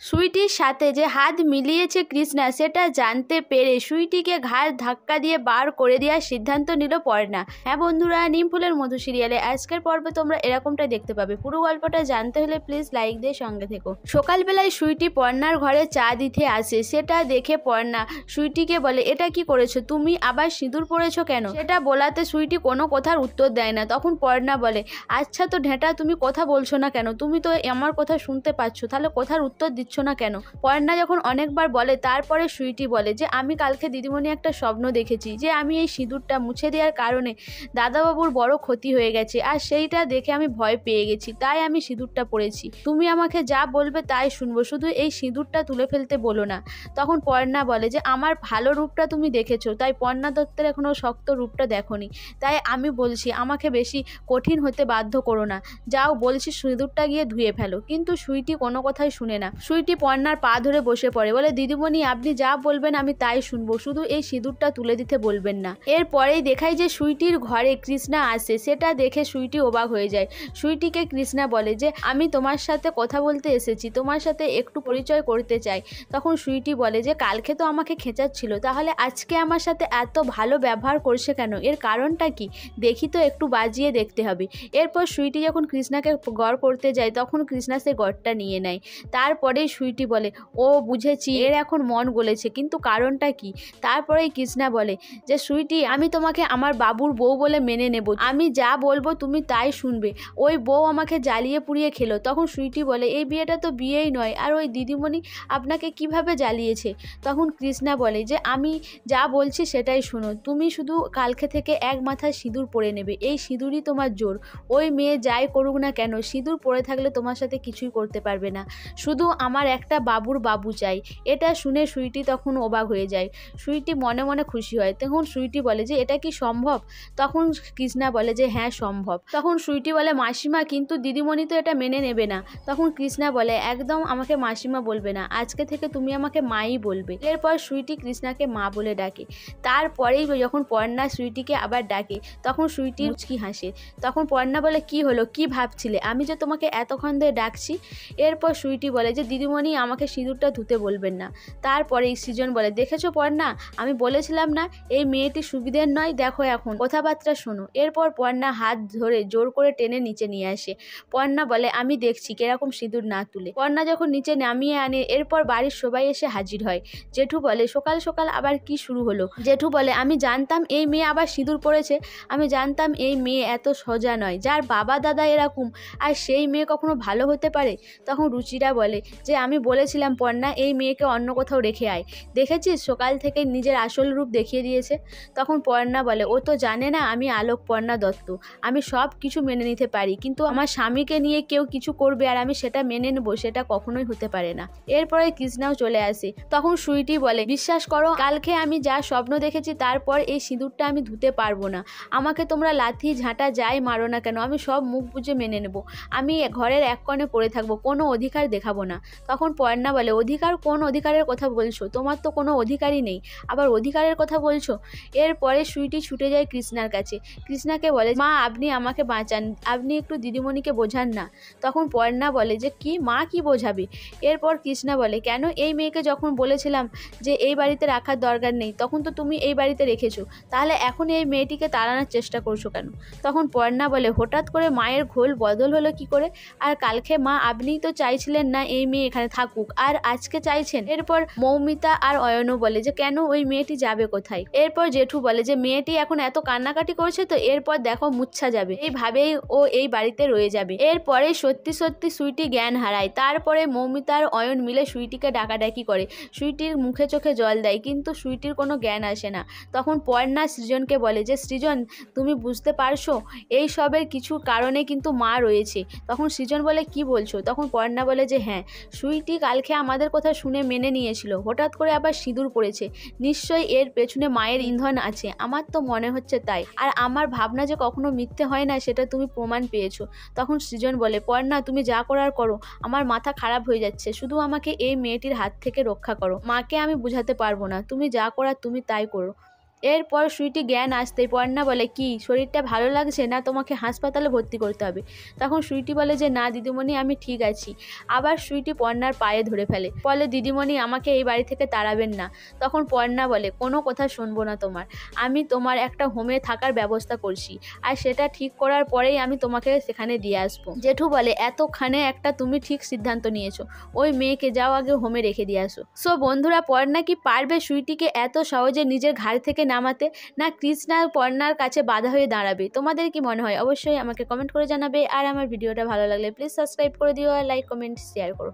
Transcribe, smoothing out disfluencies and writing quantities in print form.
সুইটির সাথে যে হাত মিলিয়েছে কৃষ্ণা সেটা জানতে পেরে সুইটিকে ঘাড় ধাক্কা দিয়ে বার করে দেওয়ার সিদ্ধান্ত নিল পর্ণা। হ্যাঁ বন্ধুরা, নিমফুলের মধু সিরিয়ালে আজকের পর্বে তোমরা এরকমটাই দেখতে পাবে। পুরো গল্পটা জানতে হলে প্লিজ লাইক দিয়ে সঙ্গে থেকো। সকালবেলায় সুইটি পর্ণার ঘরে চা দিতে আসে, সেটা দেখে পর্ণা সুইটিকে বলে, এটা কি করেছো তুমি, আবার সিঁদুর পরেছো কেন? সেটা বলাতে সুইটি কোনো কথার উত্তর দেয় না। তখন পর্ণা বলে, আচ্ছা তো ঢেঁটা, তুমি কথা বলছো না কেন? তুমি তো আমার কথা শুনতে পাচ্ছ, তাহলে কথার উত্তর দিচ্ছ না কেন? পর্ণা যখন অনেকবার বলে তারপরে সুইটি বলে যে আমি কালকে দিদিমণি একটা স্বপ্ন দেখেছি যে আমি এই সিঁদুরটা মুছে দেওয়ার কারণে দাদাবাবুর বড় ক্ষতি হয়ে গেছে, আর সেইটা দেখে আমি ভয় পেয়ে গেছি, তাই আমি সিঁদুরটা পরেছি। তুমি আমাকে যা বলবে তাই শুনবো, শুধু এই সিঁদুরটা তুলে ফেলতে বলো না। তখন পর্ণা বলে যে আমার ভালো রূপটা তুমি দেখেছো, তাই পর্ণা দত্তের এখনো শক্ত রূপটা দেখোনি, তাই আমি বলছি আমাকে বেশি কঠিন হতে বাধ্য করো না। যাও বলছি সিঁদুরটা গিয়ে ধুয়ে ফেলো। কিন্তু সুইটি কোনো কথাই শুনে না। সুইটি পর্ণার পা ধরে বসে পড়ে, বলে দিদিমণি আপনি যা বলবেন আমি তাই শুনবো, শুধু এই সিঁদুরটা তুলে দিতে বলবেন না। এরপরেই দেখায় যে সুইটির ঘরে কৃষ্ণা আসে, সেটা দেখে সুইটি অবাক হয়ে যায়। সুইটিকে কৃষ্ণা বলে যে আমি তোমার সাথে কথা বলতে এসেছি, তোমার সাথে একটু পরিচয় করতে চাই। তখন সুইটি বলে যে কালকে তো আমাকে খেঁচাচ্ছিল, তাহলে আজকে আমার সাথে এত ভালো ব্যবহার করছে কেন, এর কারণটা কি? দেখি তো, একটু বাজিয়ে দেখতে হবে। এরপর সুইটি যখন কৃষ্ণাকে গড় করতে যায় তখন কৃষ্ণা সে গড়টা নিয়ে নেয়। তারপরেই সুইটি বলে, ও বুঝেছি, এর এখন মন গলেছে, কিন্তু কারণটা কি? তারপরেই কৃষ্ণা বলে যে সুইটি আমি তোমাকে আমার বাবুর বউ বলে মেনে নেব, আমি যা বলবো তুমি তাই শুনবে। ওই বউ আমাকে জ্বালিয়ে পুড়িয়ে খেলো। তখন সুইটি বলে এই বিয়েটা তো বিয়েই নয়, আর ওই দিদিমণি আপনাকে কিভাবে জ্বালিয়েছে? তখন কৃষ্ণা বলে যে আমি যা বলছি সেটাই শোনো, তুমি শুধু কালকে থেকে এক মাথায় সিঁদুর পরে নেবে, এই সিঁদুরই তোমার জোর। ওই মেয়ে যাই করুক না কেন, সিঁদুর পরে থাকলে তোমার সাথে কিছুই করতে পারবে না, শুধু আমার একটা বাবুর বাবু চাই। এটা শুনে সুইটি তখন অবাক হয়ে যায়। সুইটি মনে মনে খুশি হয়। তখন সুইটি বলে যে এটা কি সম্ভব? তখন কৃষ্ণা বলে যে হ্যাঁ সম্ভব। তখন সুইটি বলে মাসিমা, কিন্তু দিদিমণি তো এটা মেনে নেবে না। তখন কৃষ্ণা বলে একদম আমাকে মাসিমা বলবে না, আজকে থেকে তুমি আমাকে মাই বলবে। এরপর সুইটি কৃষ্ণাকে মা বলে ডাকে। তারপরেই যখন পর্ণা সুইটিকে আবার ডাকে তখন সুইটি মুচকি হাসে। তখন পর্ণা বলে কি হলো, কি ভাবছিলে, আমি যে তোমাকে এতক্ষণ ধরে ডাকছি? এরপর সুইটি বলে যে দিদিমণি আমাকে সিঁদুরটা ধুতে বলবেন না। তারপরে সৃজন বলে দেখেছো পর্ণা, আমি বলেছিলাম না এই মেয়েটি সুবিধের নয়, দেখো এখন কথাবার্তা শোনো। এরপর পর্ণা হাত ধরে জোর করে টেনে নিচে নিয়ে আসে। পর্ণা বলে আমি দেখছি কিরকম সিঁদুর না তুলে। পর্ণা যখন নিচে নামিয়ে আনে এরপর বাড়ির সবাই এসে হাজির হয়। জেঠু বলে সকাল সকাল আবার কি শুরু হলো? জেঠু বলে আমি জানতাম এই মেয়ে আবার সিঁদুর পরেছে, আমি জানতাম এই মেয়ে এত সোজা নয়, যার বাবা দাদা এরকম আর সেই মেয়ে কখনো ভালো হতে পারে? তখন রুচিরা বলে যে আমি বলেছিলাম পর্ণা এই মেয়েকে অন্য কোথাও রেখে আয়, দেখেছিস সকাল থেকে নিজের আসল রূপ দেখিয়ে দিয়েছে। তখন পর্ণা বলে ও তো জানে না আমি আলোক পর্ণা দত্ত, আমি সব কিছু মেনে নিতে পারি, কিন্তু আমার স্বামীকে নিয়ে কেউ কিছু করবে আর আমি সেটা মেনে নেবো, সেটা কখনোই হতে পারে না। এরপরে কৃষ্ণাও চলে আসে। তখন সুইটি বলে বিশ্বাস করো কালকে আমি যা স্বপ্ন দেখেছি তারপর এই সিঁদুরটা আমি ধুতে পারবো না, আমাকে তোমরা লাথি ঝাঁটা যাই মারো না কেন আমি সব মুখ বুজে মেনে নেব, আমি ঘরের এক কোণে পড়ে থাকবো, কোনো অধিকার দেখাবো না। তখন পর্ণা বলে অধিকার, কোন অধিকারের কথা বলছো? তোমার তো কোনো অধিকারই নেই, আবার অধিকারের কথা বলছো? এরপরে সুইটি ছুটে যায় কৃষ্ণার কাছে। কৃষ্ণাকে বলে মা আপনি আমাকে বাঁচান, আপনি একটু দিদিমণিকে বোঝান না। তখন পর্ণা বলে যে কি মা কি বোঝাবে? এরপর কৃষ্ণা বলে কেন, এই মেয়েকে যখন বলেছিলাম যে এই বাড়িতে রাখার দরকার নেই তখন তো তুমি এই বাড়িতে রেখেছো, তাহলে এখন এই মেয়েটিকে তাড়ানোর চেষ্টা করছো কেন? তখন পর্ণা বলে হঠাৎ করে মায়ের ঘোল বদল হলো কি করে? আর কালকে মা আপনিই তো চাইছিলেন না এই মেয়ে এখানে থাকুক, আর আজকে চাইছেন? এরপর মৌমিতা আর অয়নও বলে যে কেন ওই মেয়েটি যাবে কোথায়? এরপর জেঠু বলে যে মেয়েটি এখন এত কান্নাকাটি করছে তো এরপর দেখো মুচ্ছা যাবে, এইভাবেই ও এই বাড়িতে রয়ে যাবে। এরপরে সত্যি সত্যি সুইটি জ্ঞান হারায়। তারপরে মৌমিতা আর অয়ন মিলে সুইটিকে ডাকাডাকি করে, সুইটির মুখে চোখে জল দেয়, কিন্তু সুইটির কোনো জ্ঞান আসে না। তখন পর্ণা সৃজনকে বলে যে সৃজন তুমি বুঝতে পারছো এই সবের কিছু কারণে কিন্তু মা রয়েছে। তখন সৃজন বলে কি বলছো? তখন পর্ণা বলে যে হ্যাঁ, সুইটি কালকে আমাদের কথা শুনে মেনে নিয়েছিল, হঠাৎ করে আবার সিঁদুর পড়েছে, নিশ্চয়ই এর পেছনে মায়ের ইন্ধন আছে, আমার তো মনে হচ্ছে তাই, আর আমার ভাবনা যে কখনো মিথ্যে হয় না সেটা তুমি প্রমাণ পেয়েছো। তখন সৃজন বলে পর্ণা তুমি যা করার করো, আমার মাথা খারাপ হয়ে যাচ্ছে, শুধু আমাকে এই মেয়েটির হাত থেকে রক্ষা করো, মাকে আমি বুঝাতে পারবো না, তুমি যা করার তুমি তাই করো। এরপর সুইটি জ্ঞান আসতেই পর্ণা বলে, কি শরীরটা ভালো লাগছে না, তোমাকে হাসপাতালে ভর্তি করতে হবে। তখন সুইটি বলে যে না দিদিমণি, আমি ঠিক আছি। আবার সুইটি পর্ণার পায়ে ধরে ফেলে, বলে দিদিমণি আমাকে এই বাড়ি থেকে তাড়াবেন না। তখন পর্ণা বলে, কোনো কথা শুনবো না তোমার, আমি তোমার একটা হোমে থাকার ব্যবস্থা করছি, আর সেটা ঠিক করার পরেই আমি তোমাকে সেখানে দিয়ে আসবো। জেঠু বলে, এতখানে একটা তুমি ঠিক সিদ্ধান্ত নিয়েছো, ওই মেয়েকে যাও আগে হোমে রেখে দিয়ে আসো। সো বন্ধুরা, পর্ণা কি পারবে সুইটিকে এত সহজে নিজের ঘাড় থেকে নামাতে, না কৃষ্ণা পর্ণার কাছে বাধা হয়ে দাঁড়াবে? তোমাদের কি মনে হয় অবশ্যই আমাকে কমেন্ট করে জানাবে। আর আমার ভিডিওটা ভালো লাগলে প্লিজ সাবস্ক্রাইব করে দিও, আর লাইক কমেন্ট শেয়ার করো।